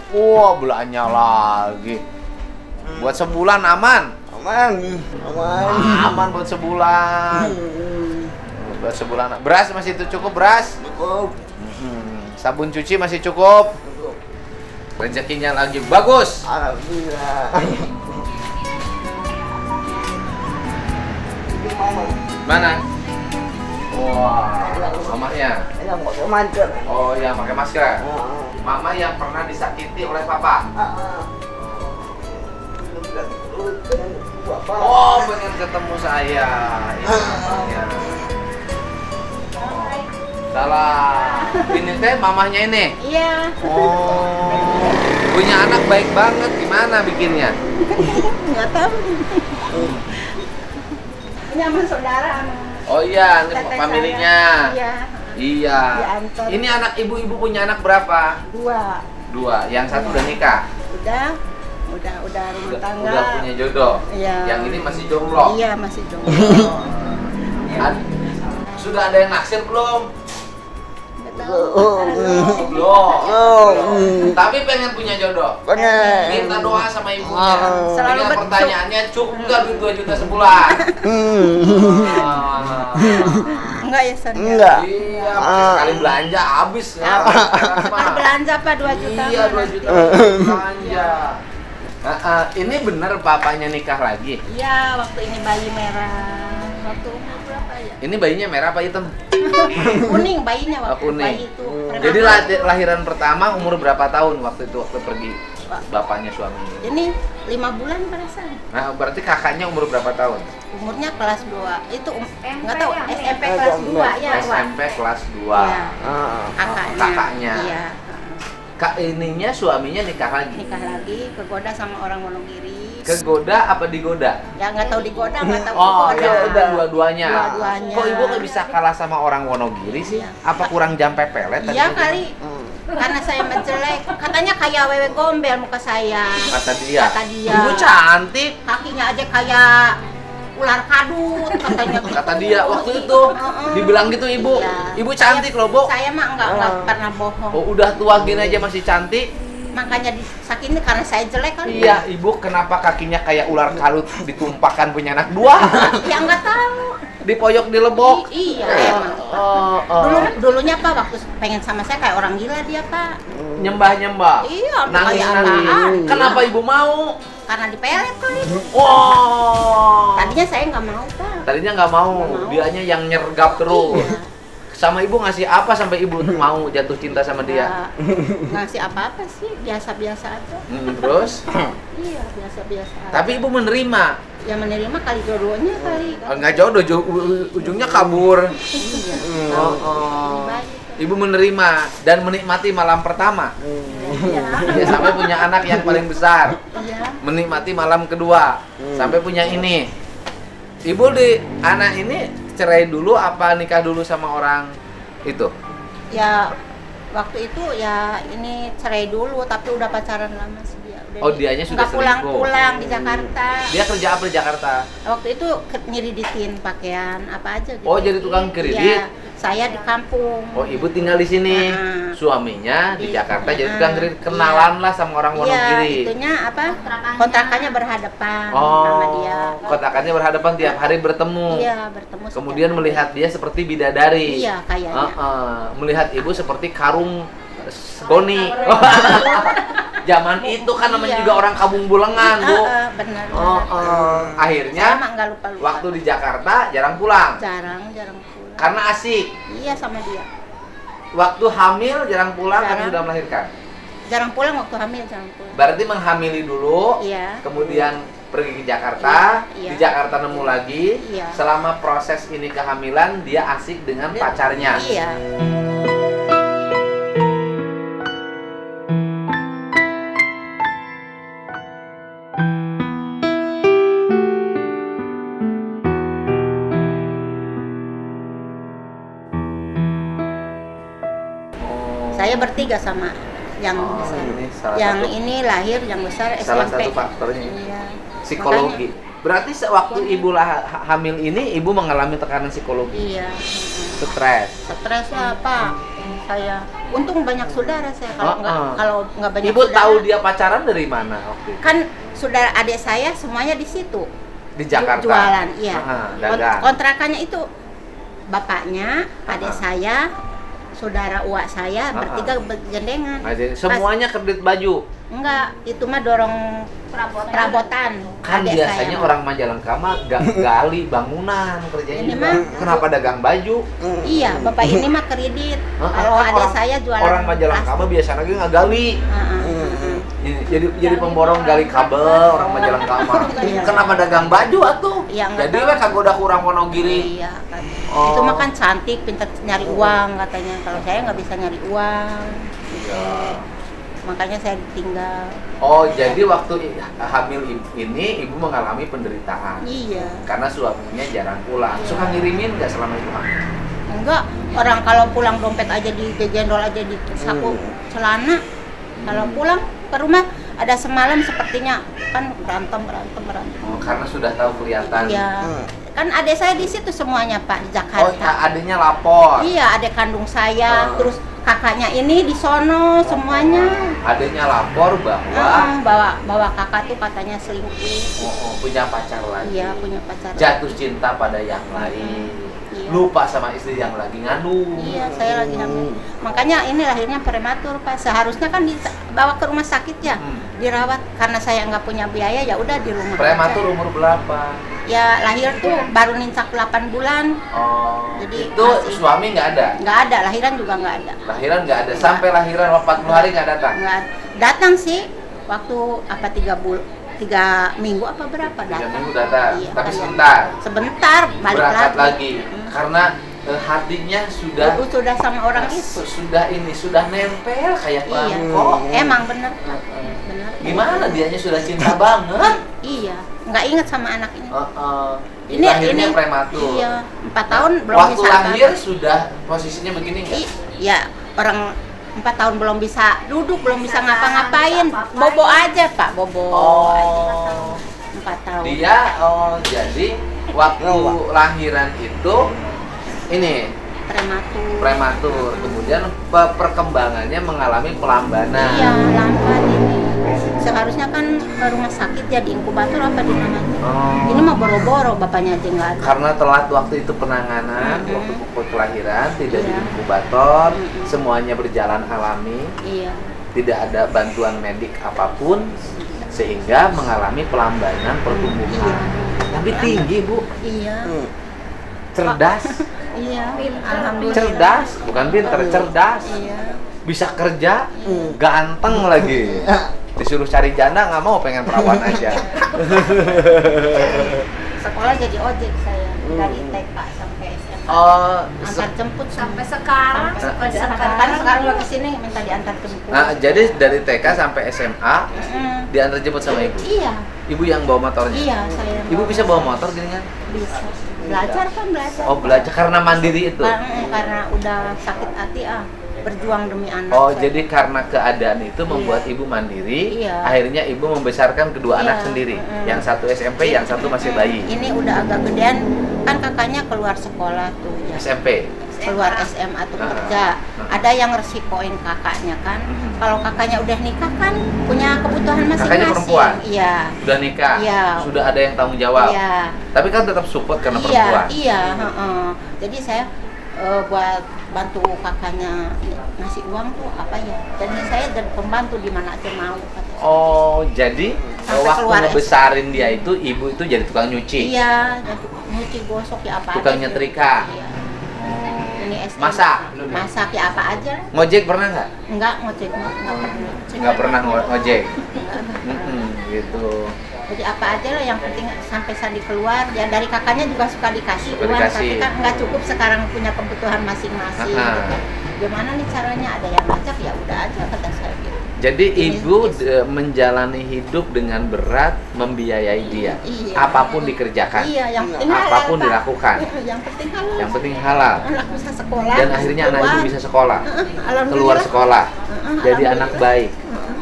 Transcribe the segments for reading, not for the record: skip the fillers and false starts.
Wah, belanja lagi. Buat sebulan aman? Aman. Aman buat sebulan. Buat sebulan. Beras masih cukup beras? Cukup. Sabun cuci masih cukup? Cukup. Rezekinya lagi bagus. Alhamdulillah. Ini mama. Mana? Wah, mamanya. Yang pakai masker. Oh, yang pakai masker. Mama yang pernah disakiti oleh papa. Oh, pengen ketemu saya. Ini mamanya. Oh, salah. Ini teh mamahnya ini. Iya. Oh, punya anak baik banget. Gimana bikinnya? Nggak tahu. Ini sama saudara. Oh iya, ini Teteh familinya. Iya. Iya. Diantar. Ini anak ibu-ibu punya anak berapa? 2. Dua. Yang satu udah nikah. Udah rumah tangga. Udah punya jodoh. Iya. Yang ini masih jomblo. Iya, masih jomblo. Sudah ada yang naksir belum? Nggak tahu. Belum. Tapi pengen punya jodoh. Pengen. Minta doa sama ibunya. Selalu Tinggal betul. pertanyaannya, cukup nggak duit 2 juta sebulan? Enggak ya, Son? Enggak. Iya, sekali belanja habis ya. Kalau belanja apa 2 juta? Iya, 2 juta belanja. Ini bener papanya nikah lagi? Iya, waktu ini bayi merah. Waktu umur berapa ya? Ini bayinya merah apa hitam? Kuning bayinya waktu Kuning. bayi itu. Jadi lahiran pertama umur berapa tahun waktu itu waktu pergi bapaknya suaminya? Ini 5 bulan perasaan. Nah, berarti kakaknya umur berapa tahun? Umurnya kelas 2. Itu nggak tahu ya? SMP kelas 2 ya, Wak. SMP kelas 2. Iya. Kakaknya. Iya. Kak ininya suaminya nikah lagi. Nikah lagi, kegoda sama orang Wonogiri. Kegoda apa digoda? Ya nggak tahu digoda, nggak tahu Oh, kegoda. ya dua-duanya. Dua-duanya. Kok ibu nggak bisa kalah sama orang Wonogiri sih? Iya. Apa kurang jam pepelet? tadi Iya itu? kali. Karena saya menjelek. Katanya kayak wewe gombel muka saya. Kata dia. Kata dia. Ibu cantik. Kakinya aja kayak ular kadut katanya. Kata dia waktu itu dibilang gitu ibu. Iya. Ibu cantik loh, Bu. Saya mah nggak pernah bohong. Oh, udah tua gini aja masih cantik. Makanya disakini karena saya jelek kan. Iya, ibu kenapa kakinya kayak ular kalut ditumpahkan punya anak 2? Ya nggak tahu. Dipoyok dilebok. Iya emang. Dulunya Pak waktu pengen sama saya kayak orang gila dia Pak. Nyembah-nyembah. Iya, Nangis kayak nangis. apaan. Kenapa ibu mau? Karena dipelet kali. Wow. Tadinya saya nggak mau Pak. Tadinya nggak mau, Nggak mau. dianya yang nyergap terus. Iya. Sama ibu ngasih apa sampai ibu mau jatuh cinta sama dia? Nggak ngasih apa-apa sih, biasa-biasa aja. Terus? Iya, biasa-biasa aja. Tapi ibu menerima. Ya menerima kali jodohnya kali. Nggak jodoh, ujungnya kabur. Iya. Oh. Baik. Ibu menerima dan menikmati malam pertama. Iya. Ya, sampai punya anak yang paling besar. Iya. Menikmati malam kedua. Sampai punya ini. Ibu di anak ini cerai dulu apa nikah dulu sama orang itu? Ya waktu itu ya ini cerai dulu tapi udah pacaran lama sih dia. Oh, dianya sudah nggak selingkuh. pulang-pulang di Jakarta. Dia kerja apa di Jakarta? Waktu itu nyeriditin pakaian apa aja gitu. Oh, jadi tukang kredit? Iya, saya di kampung. Oh, ibu tinggal di sini. Nah. Suaminya di Jakarta jadi Nah. tukang kredit. Kenalan lah sama orang Iya, Wonogiri. itunya apa? Kontrakannya berhadapan Oh, sama dia. kontrakannya berhadapan tiap hari bertemu. Iya, bertemu. Kemudian setiap melihat dia seperti bidadari. Iya, kayaknya. Melihat ibu seperti karung Goni. Zaman itu kan namanya Iya. juga orang Kabung Bulengan, Bu. Benar. Akhirnya Saya mah nggak lupa-lupa. waktu di Jakarta jarang pulang. jarang pulang. Karena asik. Iya sama dia. Waktu hamil jarang pulang kan Jarang. sudah melahirkan. Jarang pulang waktu hamil, jarang pulang. Berarti menghamili dulu, Iya. kemudian pergi ke Jakarta, Iya. di Jakarta nemu lagi. Iya. Selama proses ini kehamilan dia asik dengan pacarnya. Iya. Saya bertiga sama yang Oh, besar. ini salah Yang satu. ini lahir yang besar SMP. Salah satu faktornya. Iya. Psikologi. Berarti sewaktu ibu hamil ini ibu mengalami tekanan psikologi, Iya. stres. Stres lah Pak. saya. Untung banyak saudara saya. Kalau nggak banyak Ibu saudara, tahu dia pacaran dari mana waktu itu? kan saudara adik saya semuanya di situ. Di Jakarta. Jualan, iya. Dagang. Kontrakannya itu bapaknya, adik saya, saudara uak saya bertiga bergandengan. Nah, jadi semuanya kredit baju. Enggak, itu mah dorong perabotan. Kan adik biasanya saya. orang Majalengka mah gali bangunan kerjanya Ini juga. mah- Kenapa dagang baju? Iya, bapak ini mah kredit. Kalau Kan adik saya jualan orang Majalengka mah biasanya lagi nggak gali. Heeh. Jadi pemborong gali kabel orang Majalengka mah. Iya. Kenapa dagang baju atuh? Iya, nggak Jadi tahu. we kagak udah kurang Wonogiri. Iya kan. Oh. Itu mah kan cantik, pintar nyari uang katanya. Kalau saya nggak bisa nyari uang. Gitu. Iya. Makanya saya ditinggal. Oh, jadi waktu hamil ini ibu mengalami penderitaan. Iya. Karena suaminya jarang pulang. Suka ngirimin nggak selama itu hamil? Enggak, orang kalau pulang dompet aja digendol aja di saku celana. Kalau pulang ke rumah ada semalam sepertinya kan berantem. Oh, karena sudah tahu kelihatan. Iya. Kan adik saya di situ semuanya Pak di Oh, Jakarta. adiknya lapor. Iya, adik kandung saya, terus kakaknya ini di sono semuanya. Adiknya lapor bahwa Bawa kakak tuh katanya selingkuh. punya pacar lagi. Iya, punya pacar. Jatuh cinta pada yang lain. Iya. Lupa sama istri yang lagi ngandung. Iya, saya lagi hamil. Makanya ini lahirnya prematur, Pak. Seharusnya kan dibawa ke rumah sakit ya, dirawat. Karena saya nggak punya biaya, ya udah di rumah. Prematur aja. umur berapa? Ya lahir tuh baru nincak 8 bulan. Oh, Jadi itu masih- suami nggak ada? Nggak ada, lahiran juga nggak ada. Lahiran nggak ada? Sampai lahiran 40 hari nggak datang? Nggak ada. Datang sih waktu apa 3 minggu apa berapa 3 datang. minggu datang, Iya, tapi kan. sebentar balik berangkat lagi. lagi. Karena hatinya sudah Sudah sama orang itu. sudah nempel kayak Iya. bangkok. Emang bener. Bener. Gimana dianya sudah cinta banget? Iya, nggak inget sama anak ini. Ini lahirnya prematur. Iya, 4 tahun belum Waktu bisa. lahir sudah posisinya begini nggak? Ya, orang 4 tahun belum bisa duduk, belum bisa ngapa-ngapain. Bobo aja, Pak, bobo aja. 4 tahun. Dia jadi waktu lahiran itu ini prematur. Kemudian perkembangannya mengalami pelambanan. Iya, lambat ini. Seharusnya kan ke rumah sakit ya di inkubator apa di namanya. Ini mah boro-boro bapaknya aja nggak ada. Karena telat waktu itu penanganan, waktu kelahiran tidak di Iya. inkubator, semuanya berjalan alami, Iya. tidak ada bantuan medik apapun, sehingga mengalami pelambanan pertumbuhan. Tapi tinggi, Bu. Iya. Cerdas. Iya. Alhamdulillah. Cerdas, bukan pinter, cerdas. Iya. Bisa kerja, ganteng lagi. Disuruh cari janda nggak mau, pengen perawan aja. Sekolah jadi ojek saya dari TK sampai SMA. Oh, Antar jemput Sampai sekarang Kan sekarang lo kesini minta diantar jemput. jadi dari TK sampai SMA diantar jemput sama ibu. Iya. Ibu yang bawa motornya. Iya, saya. Ibu bisa bawa motor gini kan? Bisa. Belajar kan belajar. Oh, belajar karena mandiri itu. Karena udah sakit hati berjuang demi anak. Oh, saya. jadi karena keadaan itu membuat ibu mandiri. Iya. Akhirnya ibu membesarkan kedua Iya. anak sendiri. Yang satu SMP, yang satu masih bayi. Ini udah agak gedean, kan kakaknya keluar sekolah tuh ya. SMP. Keluar SMA tuh kerja. Ada yang resikoin kakaknya kan. Kalau kakaknya udah nikah kan punya kebutuhan masing-masing. Kakaknya perempuan? Iya. Sudah nikah. Iya. Sudah ada yang tanggung jawab. Iya. Tapi kan tetap support karena perempuan. Iya, heeh. Jadi saya buat bantu kakaknya ngasih uang tuh apa ya? Jadi saya jadi pembantu di mana aja mau. Oh, jadi Sampai waktu keluar ngebesarin dia itu, ibu itu jadi tukang nyuci. Iya, jadi nyuci gosok ya apa Tukang aja. nyetrika. Iya. Ini SD. Masak? Masak ya apa aja. Ngojek pernah nggak? Enggak ngojek mah enggak pernah. Nggak pernah ngojek. Enggak. Gitu. Jadi apa aja lah yang penting sampai Sandi keluar. Ya dari kakaknya juga suka dikasih Suka uang, dikasih. tapi kan nggak cukup sekarang punya kebutuhan masing-masing. Aha. Gitu. Gimana nih caranya? Ada yang ngajak ya udah aja kata saya gitu. Jadi Ini ibu bisnis. menjalani hidup dengan berat, membiayai dia. Iya. Apapun dikerjakan. Iya, yang penting halal, Apapun Pak. dilakukan. Yang penting halal. Yang penting halal. Anak bisa sekolah. Dan akhirnya anak ibu bisa sekolah. Alhamdulillah. Keluar sekolah. Jadi Alhamdulillah. anak baik.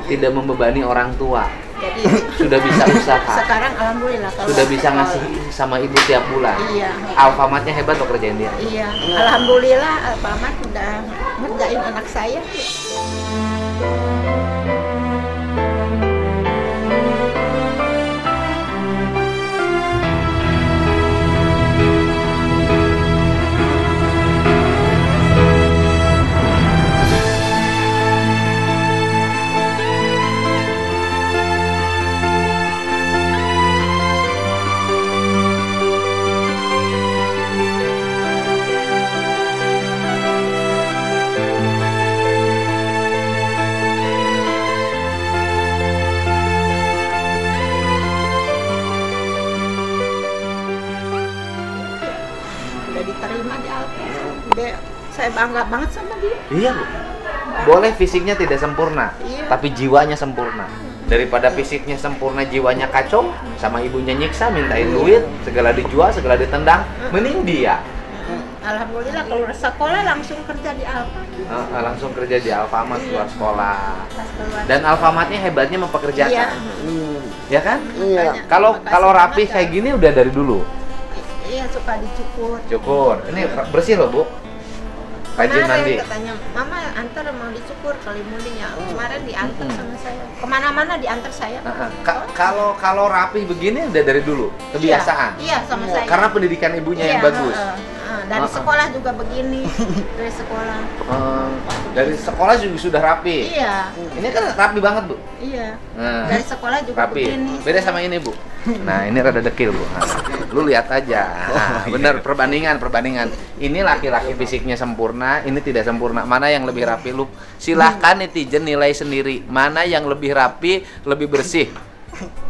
Tidak membebani orang tua. Jadi Sudah bisa usaha. sekarang alhamdulillah kalau Sudah bisa ngasih sama ibu tiap bulan. Iya. Alfamatnya hebat loh kerjain dia. Iya, alhamdulillah Alfamart udah ngerjain anak saya. Udah diterima di Alfamart. Udah saya bangga banget sama dia. Iya, Bu. Boleh fisiknya tidak sempurna, Iya. tapi jiwanya sempurna. Daripada fisiknya sempurna, jiwanya kacau, sama ibunya nyiksa, mintain duit, segala dijual, segala ditendang, mending dia. Alhamdulillah keluar sekolah langsung kerja di Alfamart. Langsung kerja di Alfamart Iya. keluar sekolah. Pas keluar. Dan Alfamartnya hebatnya mempekerjakan. Iya. Ya kan? Iya. Kalau Makasih kalau rapi banget, kayak ya. gini udah dari dulu. Iya, suka dicukur. Cukur. Ini bersih loh, Bu. Rajin Kemarin mandi. katanya, Mama antar mau dicukur kali muling ya. Kemarin diantar sama saya. Kemana-mana diantar saya. Kalau rapi begini udah dari dulu, kebiasaan. Iya, sama saya. Karena pendidikan ibunya yang bagus. Dari sekolah juga begini. Dari sekolah. Dari sekolah juga sudah rapi. Iya. Ini kan rapi banget, Bu. Iya. Nah, Dari sekolah juga rapi. begini. Beda sama ini, Bu. Nah, ini rada dekil, Bu. Nah, lu lihat aja. Nah, bener, perbandingan. Ini laki-laki fisiknya sempurna, ini tidak sempurna. Mana yang lebih rapi? Lu silahkan netizen nilai sendiri. Mana yang lebih rapi, lebih bersih.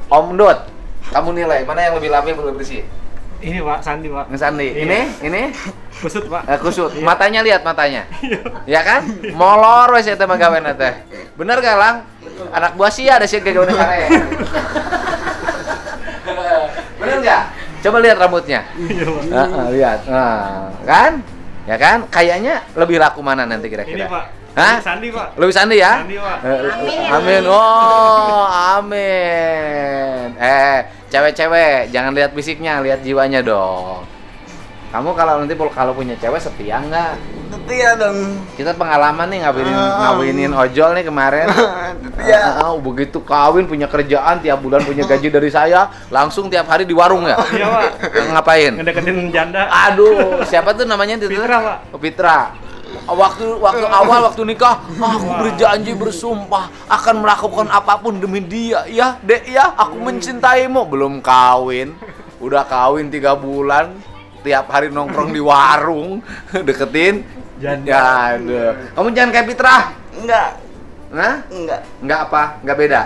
Om Dot, kamu nilai mana yang lebih rapi, lebih bersih? Ini Pak, Sandi Pak. Nge Sandi. Iya. Ini Kusut Pak. kusut. Matanya lihat matanya. Ya kan? Molor wes eta mah gaweana teh. Bener gak, Lang? Anak buah sia ada sih gaweana sare. Bener nggak? Coba lihat rambutnya. Iya Pak. Lihat. Nah, kan? Ya kan? Kayaknya lebih laku mana nanti kira-kira? Ini Pak. Hah? Sandi Pak. Lebih Sandi ya? Sandi Pak. Amin. Amin. Oh, amin. Cewek-cewek jangan lihat fisiknya, lihat jiwanya dong. Kamu kalau nanti kalau punya cewek setia nggak? Setia dong. Kita pengalaman nih ngawinin ojol nih kemarin. Setia. Begitu kawin punya kerjaan tiap bulan punya gaji dari saya, langsung tiap hari di warung ya. Iya Pak. Ngapain? Ngedeketin janda. Aduh, siapa tuh namanya itu? Fitra, Pak. Oh, Fitra. Waktu nikah, aku berjanji bersumpah akan melakukan apapun demi dia, ya, Dek ya, aku mencintaimu. Belum kawin, udah kawin 3 bulan, tiap hari nongkrong di warung, deketin. Janda. Ya, aduh. Kamu jangan kayak Fitra. Enggak. Nah? Enggak. Enggak apa? Enggak beda?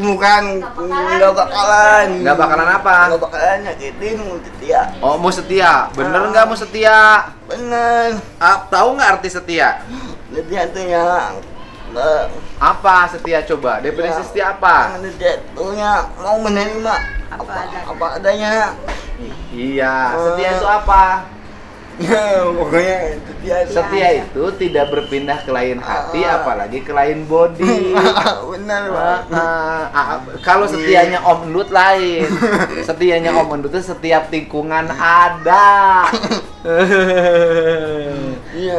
Bukan. Enggak bakalan. Enggak bakalan apa? Enggak bakalan nyakitin, mau setia. Oh, mau setia. Bener nggak mau setia? Bener. Tahu nggak arti setia? Setia artinya Apa setia coba? Definisi setia apa? Jatuhnya mau menerima apa adanya. Iya, setia itu apa? Ya, pokoknya setia. Setia itu tidak berpindah ke lain hati, apalagi ke lain body. Benar, Pak. Kalau setianya Om Endut lain. Setianya Om Endut itu setiap tikungan ada. Iya.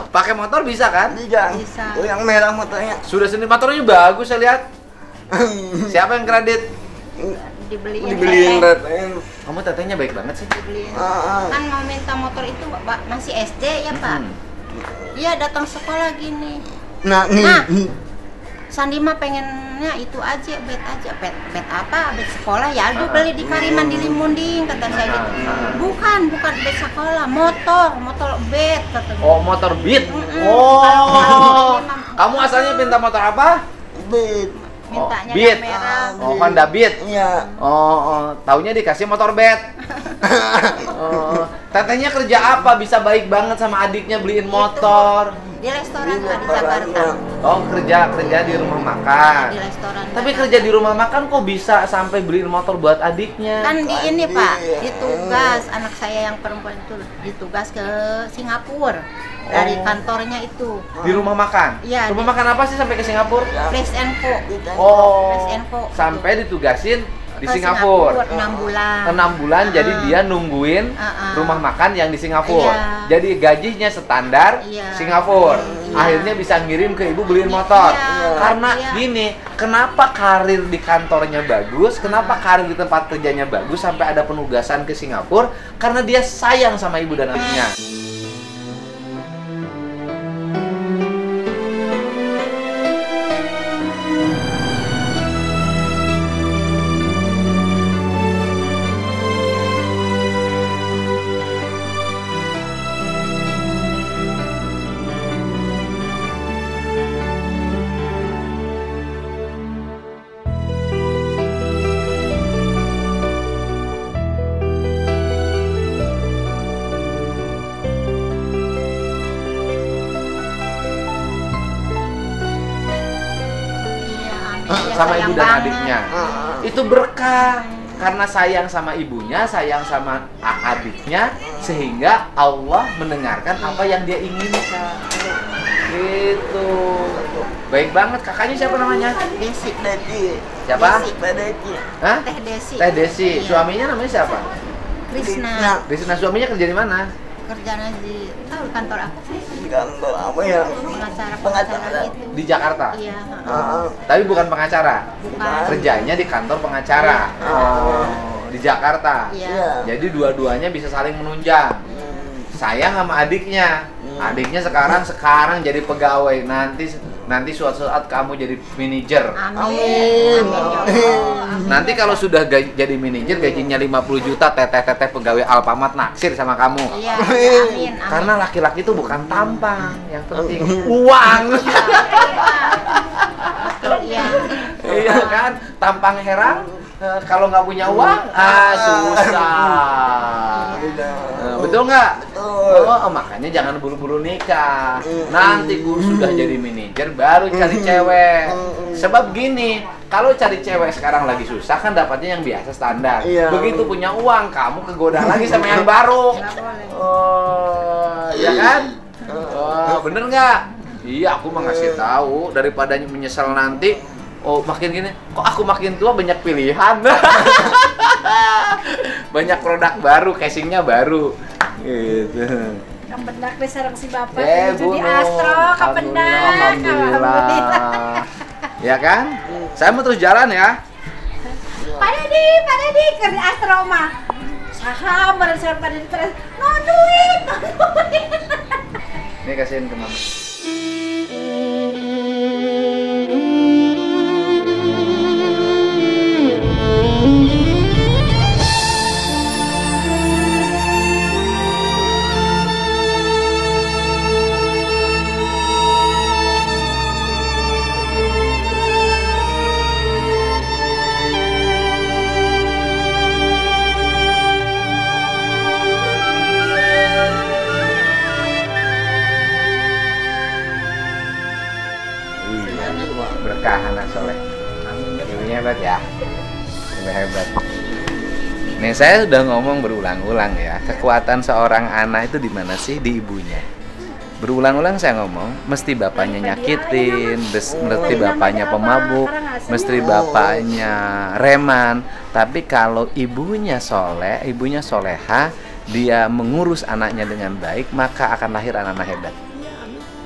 Pakai motor bisa kan? Bisa. Oh, yang merah motornya. Sudah sendiri motornya bagus saya lihat. Siapa yang kredit? Dibeliin teteh. teteh. Kamu tetehnya baik banget sih. Dibeliin. Ah, ah. Kan mau minta motor itu Pak, masih SD ya Pak. Iya datang sekolah gini. Nah, nih. Nah. Sandi mah pengennya itu aja, bed apa? Bed sekolah ya, aduh beli di Kariman di Limunding kata saya gitu. Bukan bed sekolah, motor bed katanya. Oh, motor Beat. Kalau ini mah- Kamu asalnya minta motor apa? Beat. Mintanya Beat. yang merah. Oh, Honda Beat. Iya. Oh, taunya dikasih motor bed. Oh, tetehnya kerja apa? Bisa baik banget sama adiknya beliin motor. Di restoran Pak, di Jakarta. Oh, kerja di rumah makan. Di restoran. Tapi kerja di rumah makan kok bisa sampai beliin motor buat adiknya? Kan di ini Pak, ditugas anak saya yang perempuan itu ditugas ke Singapura dari kantornya itu. Di rumah makan? Iya. Rumah makan apa sih sampai ke Singapura? Fresh and Co. Oh, Fresh and Co. sampai ditugasin di Ke Singapura. 6 bulan. 6 bulan, jadi dia nungguin rumah makan yang di Singapura. Iya. Jadi gajinya standar Iya. Singapura. Iya. Akhirnya bisa ngirim ke ibu beliin motor. Iya. Karena Iya. gini, kenapa karir di kantornya bagus, kenapa karir di tempat kerjanya bagus sampai ada penugasan ke Singapura? Karena dia sayang sama ibu dan anaknya. Iya, amin. Dia Sama sayang ibu dan banget. adiknya. Itu berkah karena sayang sama ibunya, sayang sama adiknya, sehingga Allah mendengarkan apa yang dia inginkan. Gitu. Baik banget. Kakaknya siapa namanya? Desi. Siapa? Desi. Hah? Teh Desi. Teh Desi. Iya. Suaminya namanya siapa? Krisna. Krisna. Suaminya kerja di mana? Kerjanya di tahu kantor apa sih? Kantor apa ya? Pengacara gitu. Di Jakarta. Iya. Tapi bukan pengacara. Bukan. Kerjanya di kantor pengacara. Oh, di Jakarta. Iya. Jadi dua-duanya bisa saling menunjang. Sayang sama adiknya. Adiknya sekarang jadi pegawai. Nanti suatu saat kamu jadi manajer. Amin. Amin. Ya Allah. Nanti kalau sudah jadi manajer gajinya 50 juta, teteh-teteh pegawai Alfamart naksir sama kamu. Iya. Amin. Amin. Karena laki-laki itu bukan tampang, yang penting uang. Iya. Iya kan? Tampang herang kalau nggak punya uang, susah. Betul nggak? Oh, makanya jangan buru-buru nikah. Nanti gue sudah jadi manajer baru cari cewek. Sebab gini, kalau cari cewek sekarang lagi susah kan dapatnya yang biasa standar. Iya. Begitu punya uang, kamu kegoda lagi sama yang baru. Nggak boleh. Oh, iya kan? Oh, bener nggak? Iya, aku mah ngasih tahu daripada menyesal nanti. Oh, makin gini, kok aku makin tua banyak pilihan. Banyak produk baru, casingnya baru. Gitu. Kependak deh sarang si bapak Bu di Nur. Astro, kependak. Alhamdulillah. Ya kan? Saya mau terus jalan ya. Pak Dedi, ke di Astro mah. Saham, bareng saya Pak Dedi terus. No duit. Ini kasihin ke mama. Berkah anak soleh. Ibunya hebat ya. Ibu hebat. Nih saya sudah ngomong berulang-ulang ya, kekuatan seorang anak itu di mana sih? Di ibunya. Berulang-ulang saya ngomong, mesti bapaknya nyakitin, mesti bapaknya pemabuk, mesti bapaknya reman. Tapi kalau ibunya soleh, ibunya soleha, dia mengurus anaknya dengan baik, maka akan lahir anak-anak hebat.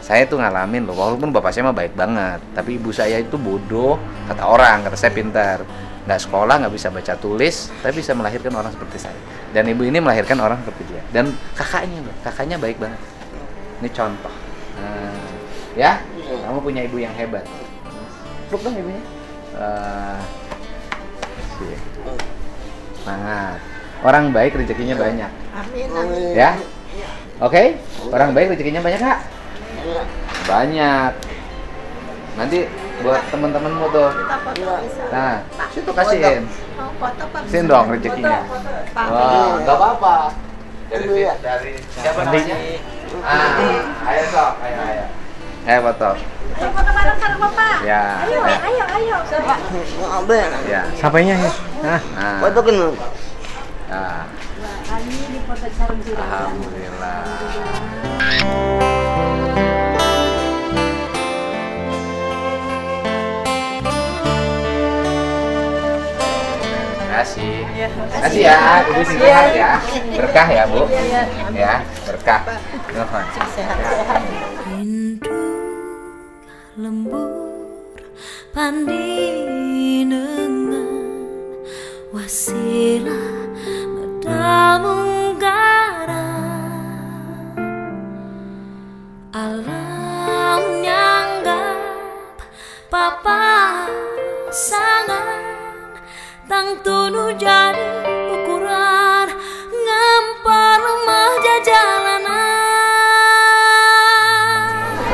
Saya tuh ngalamin loh, walaupun bapak saya mah baik banget, tapi ibu saya itu bodoh, kata orang, kata saya pintar, nggak sekolah, nggak bisa baca tulis, tapi bisa melahirkan orang seperti saya. Dan ibu ini melahirkan orang seperti dia. Dan kakaknya loh, kakaknya baik banget. Ini contoh. Nah, ya, kamu punya ibu yang hebat. Peluk dong ibunya. Semangat. Orang baik rezekinya banyak. Amin. Ya, oke? Orang baik rezekinya banyak nggak? Banyak. Nanti buat temen-temenmu tuh. Kita foto bisa. Nah, situ kasihin. Mau foto Pak? Sin dong rezekinya. Pak. Wah, nggak apa-apa. Dari siapa namanya? Ayo sok, ayo. Ayo foto. Ayo foto bareng sama Bapak. Ya. Ayo. Abang. Ya. Siapanya ya? Nah, Nah. Foto kena. Nah. Ini di foto sarung juragan. Alhamdulillah. Kasih ya, Ibu sehat ya, berkah ya Bu, ya berkah. Nuhun. Rindu lembur pandinengan wasilah medal munggara alam nyanggap papa sangat tang tunu jadi ukuran ngampar lemah jalanan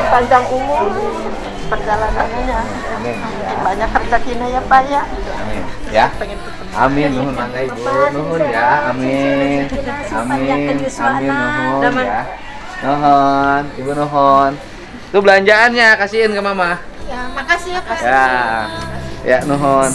Panjang umur perjalanannya. Amin. Banyak rezekinya ya Pak ya. Amin. Ya. Amin. Nuhun mangga Ibu. Nuhun ya. Amin. Amin. Nuhun ya. Nuhun. Ibu nuhun. Tuh belanjaannya kasihin ke Mama. Ya, makasih ya Pak. Ya. Ya nuhun.